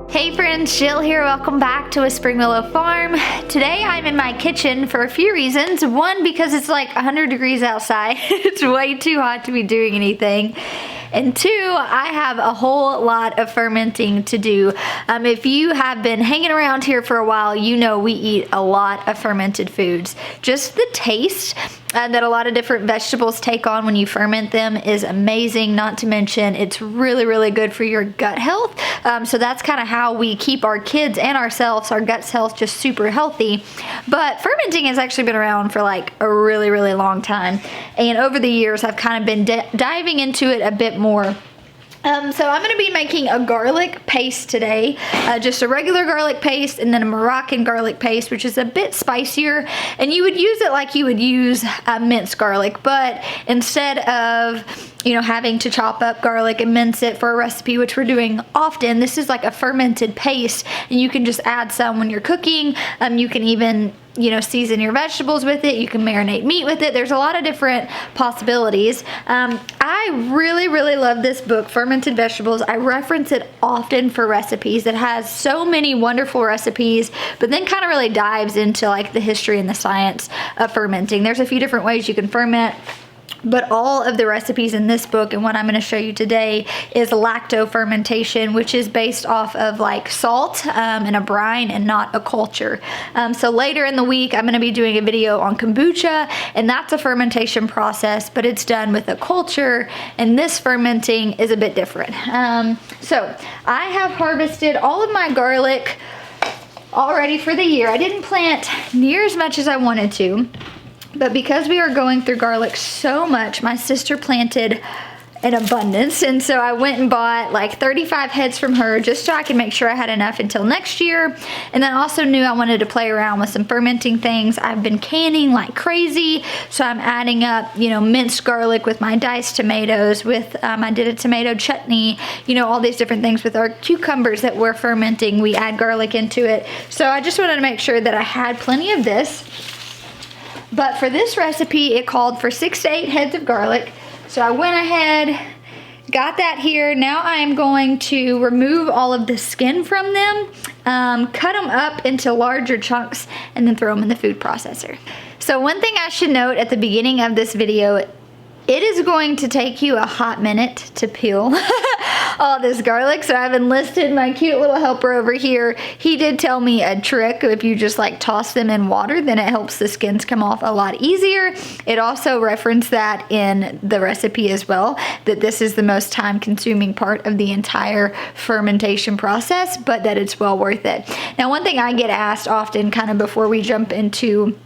Hey friends, Jill here. Welcome back to a Spring Willow farm. Today I'm in my kitchen for a few reasons. One, because it's like 100 degrees outside. It's way too hot to be doing anything. And two, I have a whole lot of fermenting to do. If you have been hanging around here for a while, you know we eat a lot of fermented foods. Just the taste that a lot of different vegetables take on when you ferment them is amazing. Not to mention, it's really, really good for your gut health. So that's kind of how we keep our kids and ourselves, our guts health, just super healthy. But fermenting has actually been around for like a really, really long time. And over the years, I've kind of been diving into it a bit more. So I'm going to be making a garlic paste today, just a regular garlic paste and then a Moroccan garlic paste, which is a bit spicier, and you would use it like you would use minced garlic, but instead of having to chop up garlic and mince it for a recipe, which we're doing often, this is like a fermented paste, and you can just add some when you're cooking. You can even season your vegetables with it. You can marinate meat with it. There's a lot of different possibilities. I really, really love this book, Fermented Vegetables. I reference it often for recipes. It has so many wonderful recipes, but then kind of really dives into like the history and the science of fermenting. There's a few different ways you can ferment, but all of the recipes in this book and what I'm going to show you today is lacto fermentation, which is based off of like salt and a brine and not a culture. So later in the week, I'm going to be doing a video on kombucha, and that's a fermentation process, but it's done with a culture, and this fermenting is a bit different. So I have harvested all of my garlic already for the year. I didn't plant near as much as I wanted to, but because we are going through garlic so much, my sister planted an abundance, and so I went and bought like 35 heads from her just so I could make sure I had enough until next year. And then also knew I wanted to play around with some fermenting things. I've been canning like crazy, so I'm adding up minced garlic with my diced tomatoes, with I did a tomato chutney, all these different things. With our cucumbers that we're fermenting, we add garlic into it. So I just wanted to make sure that I had plenty of this. But for this recipe, it called for 6 to 8 heads of garlic. So I went ahead, got that here. Now I am going to remove all of the skin from them, cut them up into larger chunks, and then throw them in the food processor. So one thing I should note at the beginning of this video, it is going to take you a hot minute to peel all this garlic. So I've enlisted my cute little helper over here. He did tell me a trick. If you just like toss them in water, then it helps the skins come off a lot easier. It also referenced that in the recipe as well, that this is the most time consuming part of the entire fermentation process, but that it's well worth it. Now, one thing I get asked often kind of before we jump into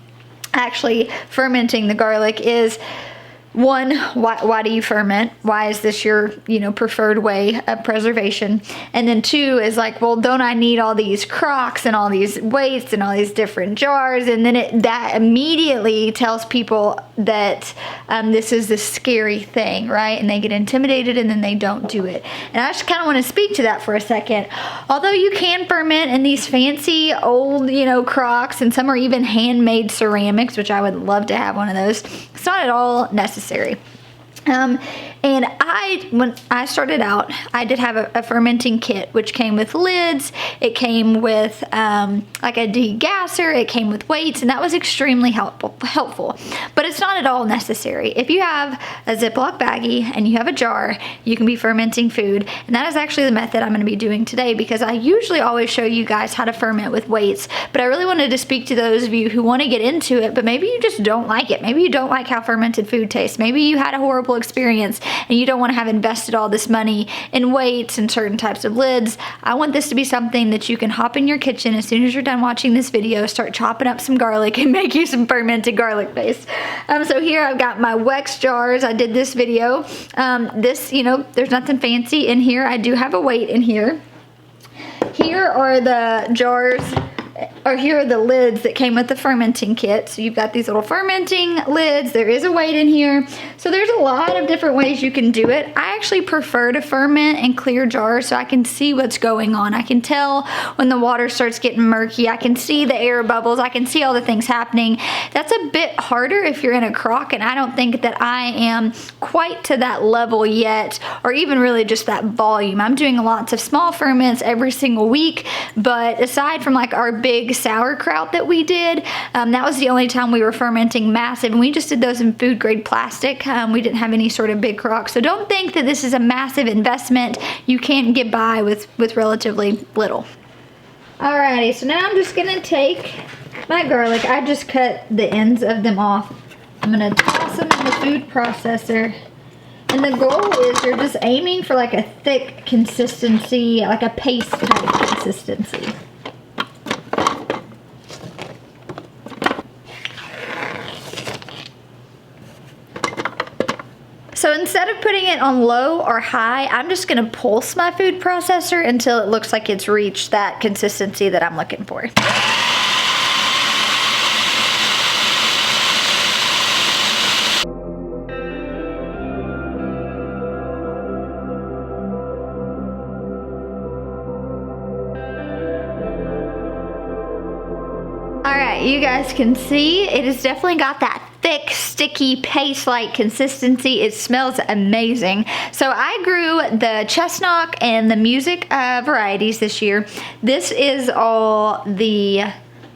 actually fermenting the garlic is, one, why do you ferment? Why is this your, preferred way of preservation? And then two is like, well, don't I need all these crocks and all these weights and all these different jars? And then that immediately tells people that this is this scary thing, right? And they get intimidated and then they don't do it. And I just kind of want to speak to that for a second. Although you can ferment in these fancy old, crocks, and some are even handmade ceramics, which I would love to have one of those. It's not at all necessary. And when I started out, I did have a fermenting kit, which came with lids. It came with like a degasser. It came with weights, and that was extremely helpful. But it's not at all necessary. If you have a Ziploc baggie and you have a jar, you can be fermenting food. And that is actually the method I'm going to be doing today, because I usually always show you guys how to ferment with weights. But I really wanted to speak to those of you who want to get into it, but maybe you just don't like it. Maybe you don't like how fermented food tastes. Maybe you had a horrible experience and you don't want to have invested all this money in weights and certain types of lids. I want this to be something that you can hop in your kitchen as soon as you're done watching this video, start chopping up some garlic and make you some fermented garlic paste. So here I've got my Wex jars. I did this video. There's nothing fancy in here. I do have a weight in here. Here are the jars or here are the lids that came with the fermenting kit. So you've got these little fermenting lids. There is a weight in here. So there's a lot of different ways you can do it. I actually prefer to ferment in clear jars so I can see what's going on. I can tell when the water starts getting murky. I can see the air bubbles. I can see all the things happening. That's a bit harder if you're in a crock, and I don't think that I am quite to that level yet, or even really just that volume. I'm doing lots of small ferments every single week, but aside from like our big sauerkraut that we did, that was the only time we were fermenting massive, and we just did those in food grade plastic. We didn't have any sort of big crock, so don't think that this is a massive investment. You can get by with relatively little. Alrighty, so now I'm just gonna take my garlic. I just cut the ends of them off. I'm gonna toss them in the food processor. And the goal is you're just aiming for like a thick consistency, like a paste type consistency. So instead of putting it on low or high, I'm just gonna pulse my food processor until it looks like it's reached that consistency that I'm looking for. Alright, you guys can see it has definitely got that thick, sticky, paste-like consistency. It smells amazing. So I grew the chestnut and the music varieties this year. This is all the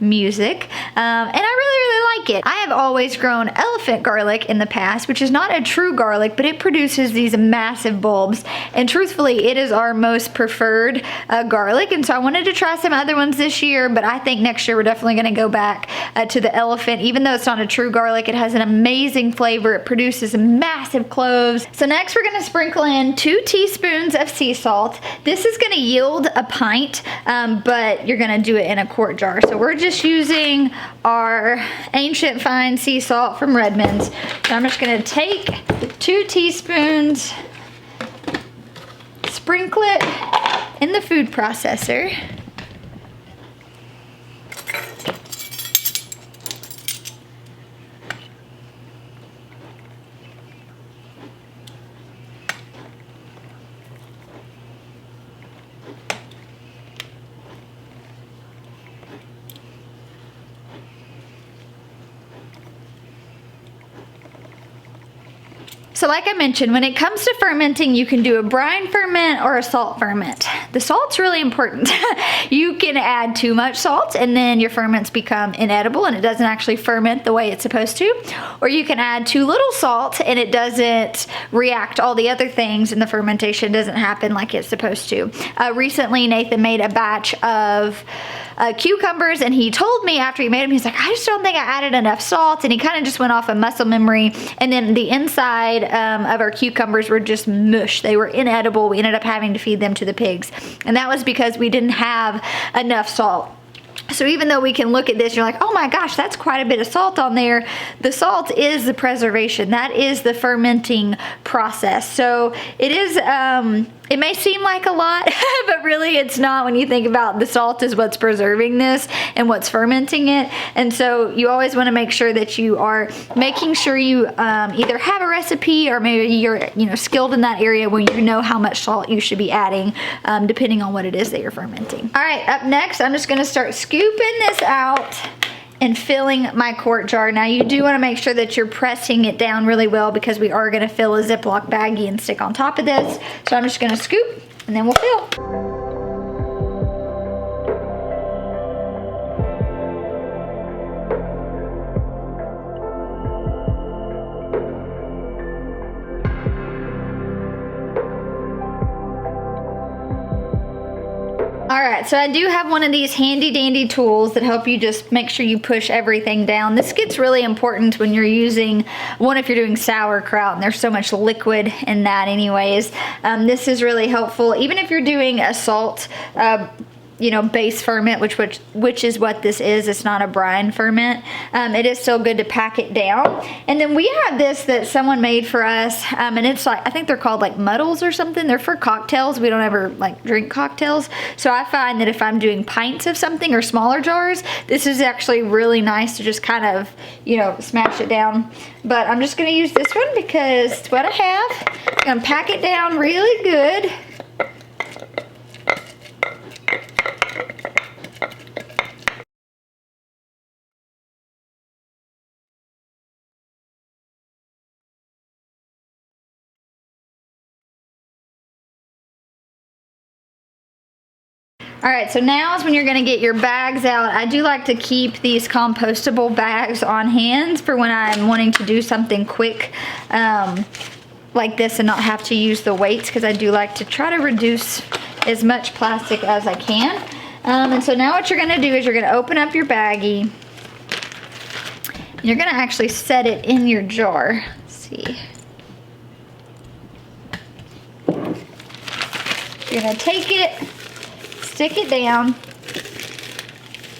music, and I really like it. I have always grown elephant garlic in the past, which is not a true garlic, but it produces these massive bulbs, and truthfully it is our most preferred garlic, and so I wanted to try some other ones this year, but I think next year we're definitely going to go back to the elephant. Even though it's not a true garlic, it has an amazing flavor. It produces massive cloves. So next we're going to sprinkle in 2 teaspoons of sea salt. This is going to yield a pint, but you're going to do it in a quart jar. So we're just using our ancient fine sea salt from Redmond's. So I'm just gonna take 2 teaspoons, sprinkle it in the food processor. So like I mentioned, when it comes to fermenting, you can do a brine ferment or a salt ferment. The salt's really important. You can add too much salt and then your ferments become inedible and it doesn't actually ferment the way it's supposed to. Or you can add too little salt and it doesn't react all the other things and the fermentation doesn't happen like it's supposed to. Recently, Nathan made a batch of cucumbers, and he told me after he made them, he's like, I just don't think I added enough salt, and he kind of just went off of muscle memory, and then the inside of our cucumbers were just mush. They were inedible. We ended up having to feed them to the pigs, and that was because we didn't have enough salt. So even though we can look at this, you're like, oh my gosh, that's quite a bit of salt on there. The salt is the preservation. That is the fermenting process. So it is, it may seem like a lot, but really it's not when you think about the salt is what's preserving this and what's fermenting it. And so you always want to make sure that you are making sure you either have a recipe or maybe you're skilled in that area where you know how much salt you should be adding depending on what it is that you're fermenting. All right, up next, I'm just going to start scooping this out and filling my quart jar. Now you do want to make sure that you're pressing it down really well because we are going to fill a Ziploc baggie and stick on top of this. So I'm just going to scoop and then we'll fill. Alright, so I do have one of these handy dandy tools that help you just make sure you push everything down. This gets really important when you're using, if you're doing sauerkraut, and there's so much liquid in that anyways. This is really helpful. Even if you're doing a salt base ferment, which is what this is. It's not a brine ferment. It is still good to pack it down. And then we have this that someone made for us, and it's like, I think they're called like muddles or something. They're for cocktails. We don't ever like drink cocktails. So I find that if I'm doing pints of something or smaller jars, this is actually really nice to just kind of, smash it down. But I'm just gonna use this one because it's what I have. I'm gonna pack it down really good. All right, so now is when you're gonna get your bags out. I do like to keep these compostable bags on hand for when I'm wanting to do something quick like this and not have to use the weights, because I do like to try to reduce as much plastic as I can. And so now what you're gonna do is you're gonna open up your baggie. You're gonna actually set it in your jar. Let's see. You're gonna take it, stick it down.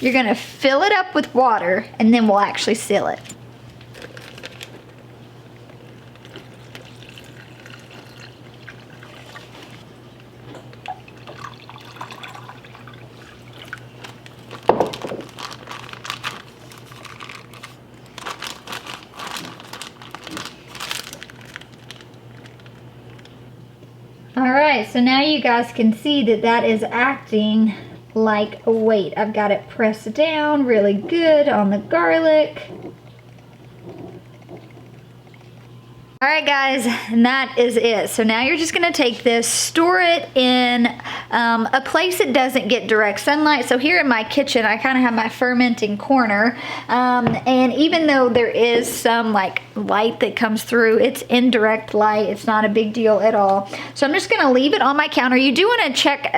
You're gonna fill it up with water, and then we'll actually seal it. Alright, so now you guys can see that that is acting like a weight. I've got it pressed down really good on the garlic. Alright guys, and that is it. So now you're just going to take this, store it in a place that doesn't get direct sunlight. So here in my kitchen, I kind of have my fermenting corner. And even though there is some like light that comes through, it's indirect light. It's not a big deal at all. So I'm just going to leave it on my counter. You do want to check,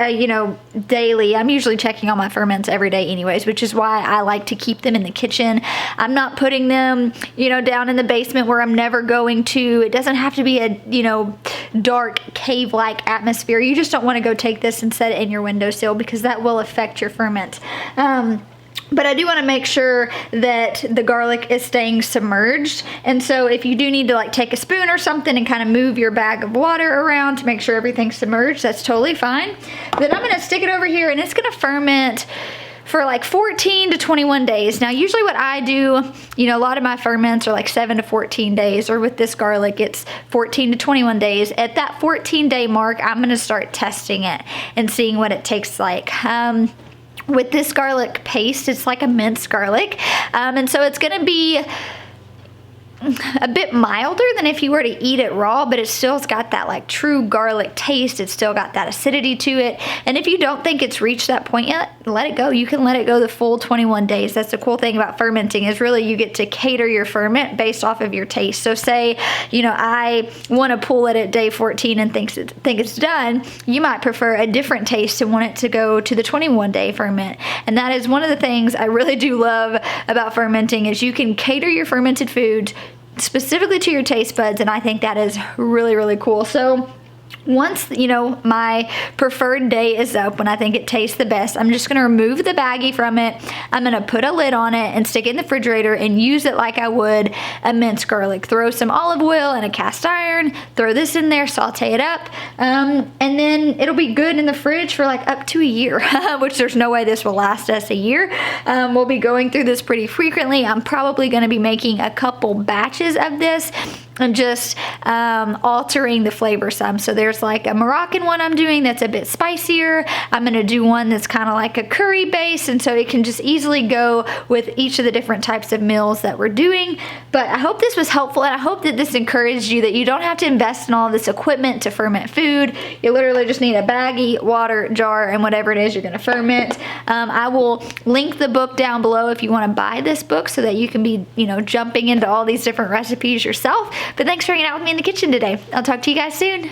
daily. I'm usually checking on my ferments every day anyways, which is why I like to keep them in the kitchen. I'm not putting them, down in the basement where I'm never going to. It doesn't have to be a, dark cave-like atmosphere. You just don't want to go take this and set it in your windowsill, because that will affect your ferment. But I do want to make sure that the garlic is staying submerged. And so if you do need to like take a spoon or something and kind of move your bag of water around to make sure everything's submerged, that's totally fine. Then I'm going to stick it over here, and it's going to ferment for like 14 to 21 days. Now, usually what I do, a lot of my ferments are like 7 to 14 days, or with this garlic, it's 14 to 21 days. At that 14-day mark, I'm gonna start testing it and seeing what it tastes like. With this garlic paste, it's like a minced garlic. And so it's gonna be a bit milder than if you were to eat it raw, but it still's got that like true garlic taste. It's still got that acidity to it. And if you don't think it's reached that point yet, let it go. You can let it go the full 21 days. That's the cool thing about fermenting, is really you get to cater your ferment based off of your taste. So say, I want to pull it at day 14 and think it's done. You might prefer a different taste and want it to go to the 21-day ferment. And that is one of the things I really do love about fermenting, is you can cater your fermented foods specifically to your taste buds, and I think that is really, really cool. So once, my preferred day is up, when I think it tastes the best, I'm just going to remove the baggie from it. I'm going to put a lid on it and stick it in the refrigerator and use it like I would a minced garlic. Throw some olive oil in a cast iron, throw this in there, saute it up, and then it'll be good in the fridge for like up to a year, which there's no way this will last us a year. We'll be going through this pretty frequently. I'm probably going to be making a couple batches of this and just altering the flavor some. So there's like a Moroccan one I'm doing that's a bit spicier. I'm gonna do one that's kind of like a curry base, and so it can just easily go with each of the different types of meals that we're doing. But I hope this was helpful, and I hope that this encouraged you that you don't have to invest in all this equipment to ferment food. You literally just need a baggie, water, jar, and whatever it is you're gonna ferment. I will link the book down below if you wanna buy this book so that you can be, jumping into all these different recipes yourself. But thanks for hanging out with me in the kitchen today. I'll talk to you guys soon.